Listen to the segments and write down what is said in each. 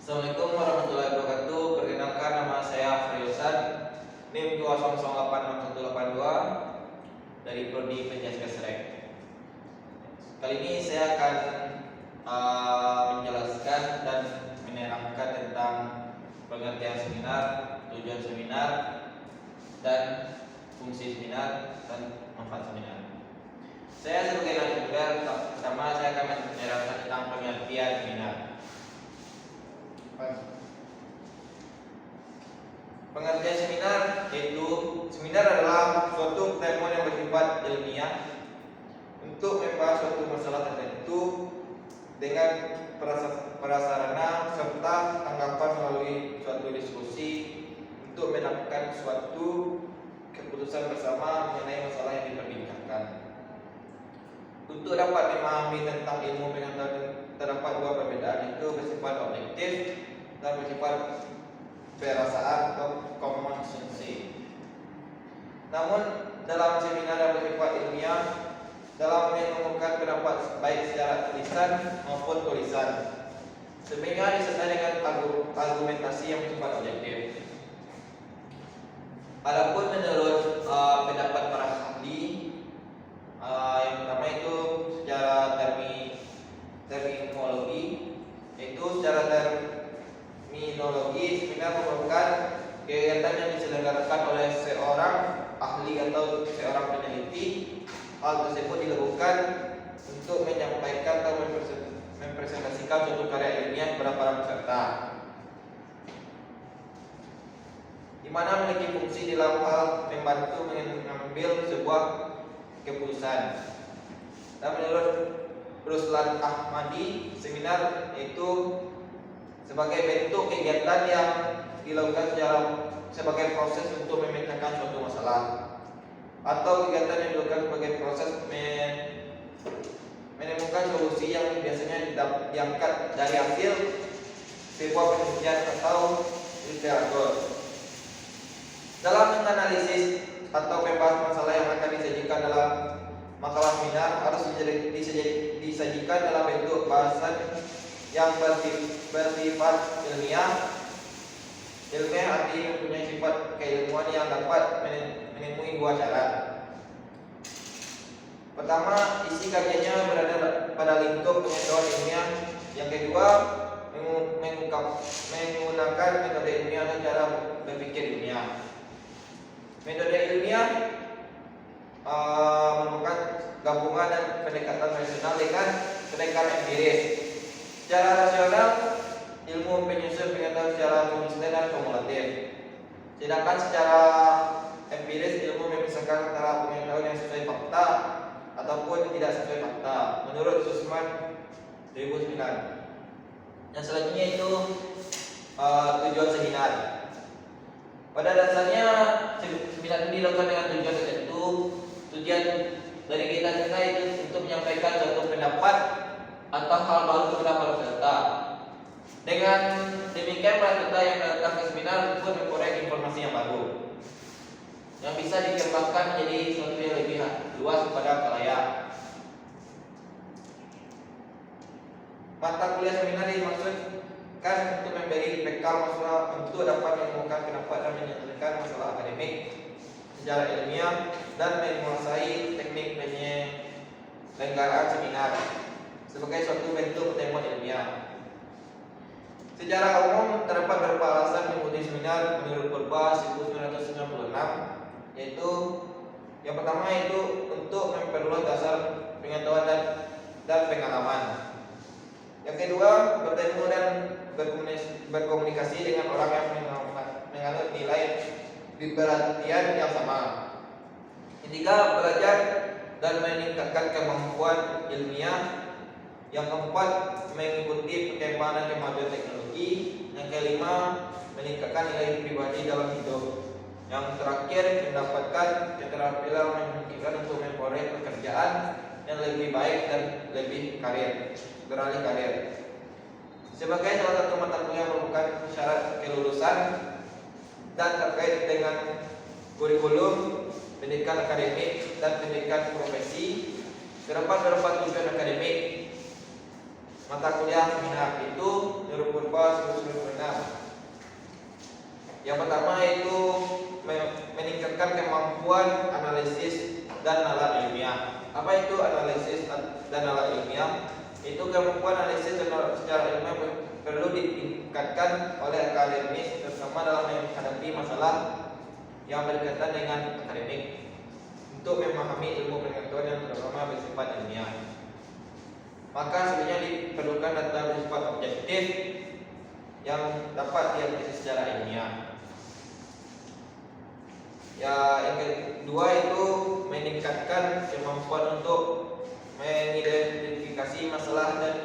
Assalamualaikum warahmatullahi wabarakatuh. Perkenalkan, nama saya Friosan, NIM 2086182 dari Prodi Penjaskan Serek. Kali ini saya akan menjelaskan dan menerangkan tentang pengertian seminar, tujuan seminar, dan fungsi seminar dan manfaat seminar. Saya sebagai narasumber, pertama saya akan menerangkan tentang pengertian seminar. Pengertian seminar yaitu seminar adalah suatu pertemuan yang bersifat ilmiah untuk membahas suatu masalah tertentu dengan prasarana serta tanggapan melalui suatu diskusi untuk mendapatkan suatu keputusan bersama mengenai masalah yang diperbincangkan. Untuk dapat memahami tentang ilmu pengetahuan terdapat dua perbedaan, itu bersifat objektif dan bersifat perasaan atau common sense. Namun dalam seminar yang bersifat ilmiah, dalam mengungkapkan pendapat baik secara tulisan maupun tulisan, sehingga disertai dengan argumentasi yang bersifat objektif. Adapun menurut pendapat para ahli, yang pertama itu secara terminologi, yaitu secara terminologi seminar merupakan kegiatan yang diselenggarakan oleh seorang ahli atau seorang peneliti. Hal tersebut dilakukan untuk menyampaikan atau mempresentasikan suatu karya ilmiah kepada para peserta, di mana memiliki fungsi dalam hal membantu mengambil sebuah keputusan. Dan menurut Ruslan Ahmadi, seminar itu sebagai bentuk kegiatan yang dilakukan sebagai proses untuk memecahkan suatu masalah, atau kegiatan yang dilakukan sebagai proses menemukan solusi yang biasanya diangkat dari hasil sebuah penelitian atau literatur. Dalam menganalisis atau membahas masalah yang akan disajikan dalam makalah seminar harus disajikan dalam bentuk bahasan yang bersifat ilmiah. Ilmiah artinya mempunyai sifat keilmuan yang dapat menemui dua syarat. Pertama, isi kajiannya berada pada lingkup pengetahuan ilmiah. Yang kedua, menggunakan metode ilmiah dan cara berpikir ilmiah. Metode ilmiah merupakan gabungan dan pendekatan rasional dengan pendekatan empiris. Secara rasional, ilmu menyusun pengetahuan secara konsisten dan kumulatif. Sedangkan secara empiris, ilmu memisahkan antara pengetahuan yang sesuai fakta ataupun tidak sesuai fakta, menurut Sussman 2009. Yang selanjutnya itu tujuan seminar. Pada dasarnya seminar ini dilakukan dengan tujuan tertentu. Tujuan dari kita itu untuk menyampaikan suatu pendapat atau hal baru kepada para peserta. Dengan demikian, para peserta yang datang ke seminar pun memperoleh informasi yang baru yang bisa dikembangkan menjadi sesuatu yang lebih luas kepada khalayak. Mata kuliah seminar dimaksudkan untuk memberi bekal masalah untuk dapat menemukan pendapat dan menyelesaikan masalah akademik secara ilmiah dan menguasai teknik penyelenggaraan seminar sebagai suatu bentuk pertemuan ilmiah. Secara umum terdapat beberapa alasan mengikuti seminar menurut Purba 1996, yaitu yang pertama itu untuk memperluas dasar pengetahuan dan pengalaman. Yang kedua, bertemu dan berkomunikasi dengan orang yang menganut nilai perhatian yang sama. Ketiga, belajar dan meningkatkan kemampuan ilmiah. Yang keempat, mengikuti perkembangan dan kemajuan teknologi. Yang kelima, meningkatkan nilai pribadi dalam hidup. Yang terakhir, mendapatkan keterampilan memungkinkan untuk memperoleh pekerjaan yang lebih baik dan lebih beralih karir. Sebagai salah satu mata kuliah merupakan syarat kelulusan dan terkait dengan kurikulum, pendidikan akademik dan pendidikan profesi, terdapat beberapa tujuan akademik. Mata kuliah seminar itu menurut Purba 1996 Yang pertama itu meningkatkan kemampuan analisis dan nalar ilmiah. Apa itu analisis dan nalar ilmiah? Itu kemampuan analisis secara ilmiah perlu ditingkatkan oleh akademis, terutama dalam menghadapi masalah yang berkaitan dengan akademik, untuk memahami ilmu pengetahuan yang terutama bersifat ilmiah. Maka sebenarnya diperlukan data bersifat objektif yang dapat dianalisis secara ilmiah. Ya, yang kedua itu meningkatkan kemampuan untuk mengidentifikasi masalah dan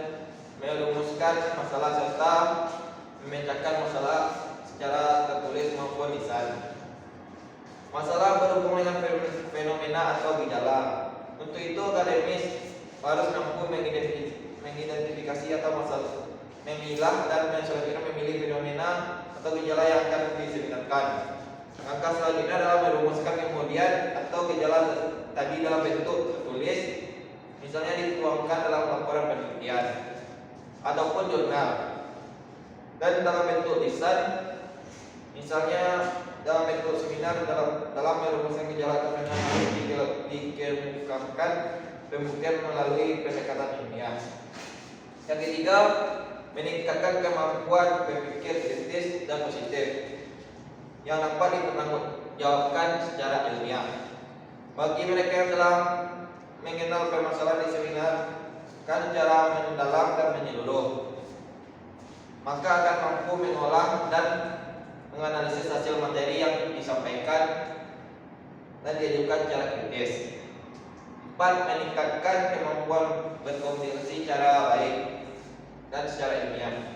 merumuskan masalah serta memecahkan masalah secara tertulis maupun lisan. Masalah berhubungan dengan fenomena atau gejala. Untuk itu akademis harus mampu mengidentifikasi atau masalah, memilah dan selanjutnya memilih fenomena atau gejala yang akan diseminarkan. Langkah selanjutnya adalah merumuskan kemudian atau gejala tadi dalam bentuk tertulis, misalnya dituangkan dalam laporan penelitian ataupun jurnal, dan dalam bentuk lisan, misalnya dalam bentuk seminar dalam merumuskan gejala atau fenomena harus dikemukakan pembuktian melalui pendekatan ilmiah. Yang ketiga, meningkatkan kemampuan berpikir kritis dan positif yang dapat dipertanggungjawabkan secara ilmiah. Bagi mereka yang telah mengenal permasalahan di seminar kan secara mendalam dan menyeluruh, maka akan mampu mengolah dan menganalisis hasil materi yang disampaikan dan diajukan secara kritis. 4. Meningkatkan kemampuan berkomunikasi secara baik dan secara ilmiah.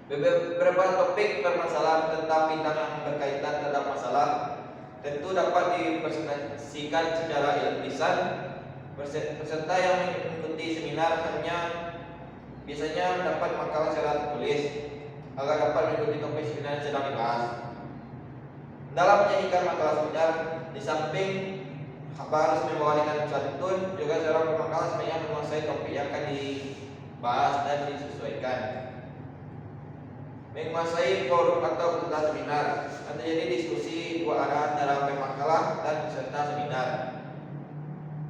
Beberapa topik permasalahan tentang bidang yang berkaitan terhadap masalah tentu dapat dipresentasikan secara lisan. Peserta yang mengikuti seminar biasanya mendapat makalah secara tertulis agar dapat mengikuti topik seminar yang sedang dibahas. Dalam menyajikan makalah seminar, di samping harus membawa dengan santun, juga seorang pemakalah sebenarnya menguasai topik yang akan dibahas dan disesuaikan. Menguasai forum atau peserta seminar, terjadi diskusi dua arah antara pemakalah dan peserta seminar,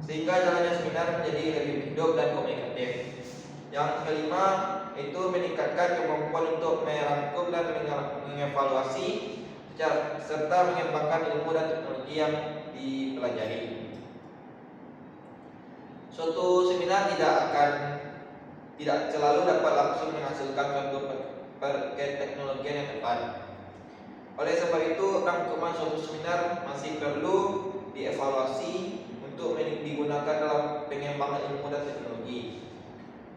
sehingga jalannya seminar menjadi lebih hidup dan komunikatif. Yang kelima itu meningkatkan kemampuan untuk merangkum dan mengevaluasi serta mengembangkan ilmu dan teknologi yang dipelajari. Suatu seminar tidak selalu dapat langsung menghasilkan suatu teknologi yang tepat. Oleh sebab itu, rangkuman suatu seminar masih perlu dievaluasi untuk digunakan dalam pengembangan ilmu dan teknologi.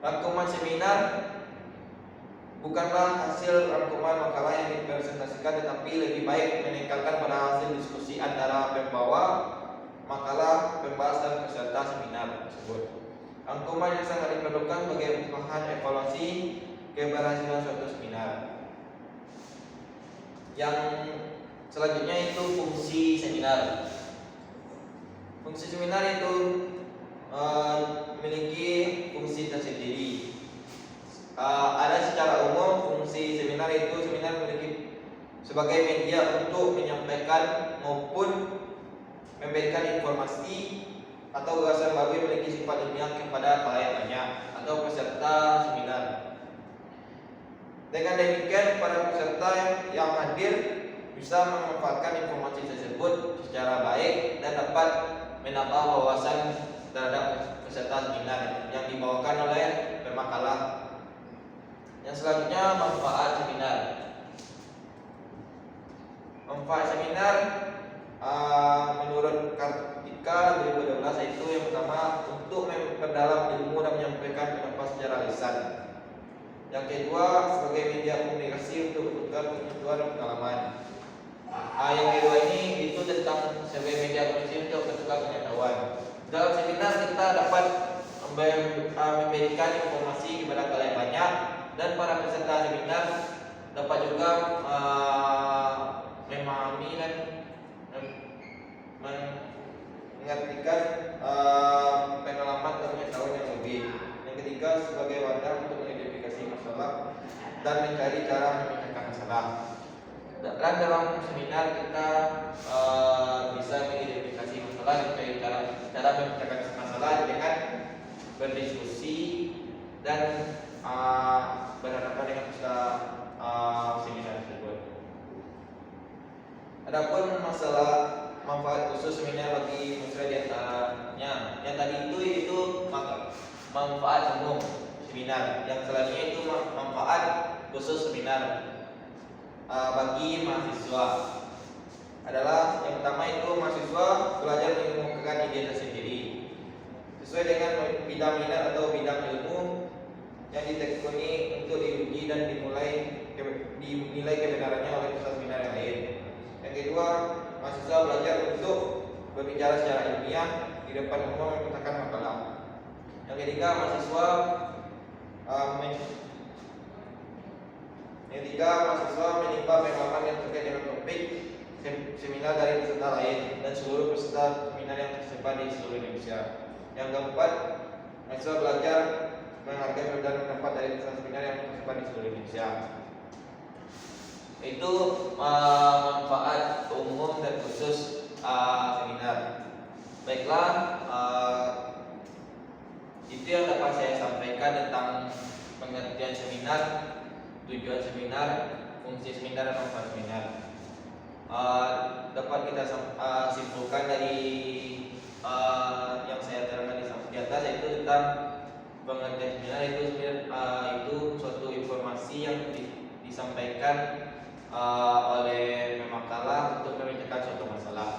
Rangkuman seminar bukanlah hasil rangkuman makalah yang dipresentasikan, tetapi lebih baik menekankan pada hasil diskusi antara pembawa makalah, pembahas dan peserta seminar tersebut. Rangkuman yang sangat diperlukan sebagai bahan evaluasi keberhasilan suatu seminar. Yang selanjutnya itu fungsi seminar. Fungsi seminar itu memiliki fungsi tersendiri. Ada secara umum fungsi seminar memiliki sebagai media untuk menyampaikan maupun memberikan informasi atau gagasan baru yang memiliki sifat ilmiah kepada khalayak banyak atau peserta seminar. Dengan demikian, para peserta yang hadir bisa memanfaatkan informasi tersebut secara baik dan dapat menambah wawasan terhadap peserta seminar yang dibawakan oleh pemakalah. Yang selanjutnya, manfaat seminar. Manfaat seminar menurut Kartika 2012 itu yang pertama untuk memperdalam ilmu dan menyampaikan pendapat secara lisan. Yang kedua, sebagai media komunikasi untuk bertukar pengetahuan dan pengalaman. Yang kedua ini itu tentang sebagai media komunikasi untuk bertukar pengetahuan. Dalam seminar kita dapat memberikan informasi kepada khalayak banyak, dan para peserta seminar dapat juga memahami dan mengertikan pengalaman dan pengetahuan yang lebih. Yang ketiga, sebagai wadah untuk mengidentifikasi masalah dan mencari cara memecahkan masalah. Dan dalam seminar kita bisa mengidentifikasi masalah, cara memecahkan masalah dengan berdiskusi dan berhadapan dengan peserta seminar tersebut. Adapun masalah manfaat khusus seminar bagi mahasiswa diantaranya, yang tadi itu manfaat umum seminar, yang selanjutnya itu manfaat khusus seminar bagi mahasiswa adalah yang pertama itu mahasiswa belajar mengemukakan ide tersendiri sesuai dengan bidang minat atau bidang ilmu yang ditekuni untuk diuji dan dinilai kebenarannya oleh peserta seminar yang lain. Yang kedua, mahasiswa belajar untuk berbicara secara ilmiah di depan umum memecahkan makalah. Yang ketiga, mahasiswa menimba pengalaman yang terkait dengan topik seminar dari peserta lain dan seluruh peserta seminar yang tersebar di seluruh Indonesia. Yang keempat, mahasiswa belajar menghargai perbedaan pendapat dari peserta seminar yang tersebar di seluruh Indonesia. Itu manfaat umum dan khusus seminar. Baiklah, itu yang dapat saya sampaikan tentang pengertian seminar, tujuan seminar, fungsi seminar, dan manfaat seminar. Dapat kita simpulkan dari yang saya terangkan di atas, yaitu tentang pengertian seminar itu suatu informasi yang disampaikan oleh pemakalah untuk memecahkan suatu masalah.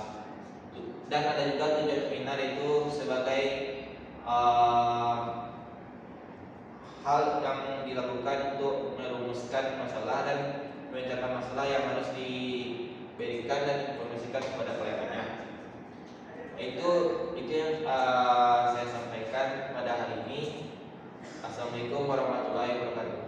Dan ada juga tujuan seminar itu sebagai hal yang dilakukan untuk merumuskan masalah dan memecahkan masalah yang harus diberikan dan diinformasikan kepada kliennya. Itu yang saya sampaikan pada hari ini. Assalamualaikum warahmatullahi wabarakatuh.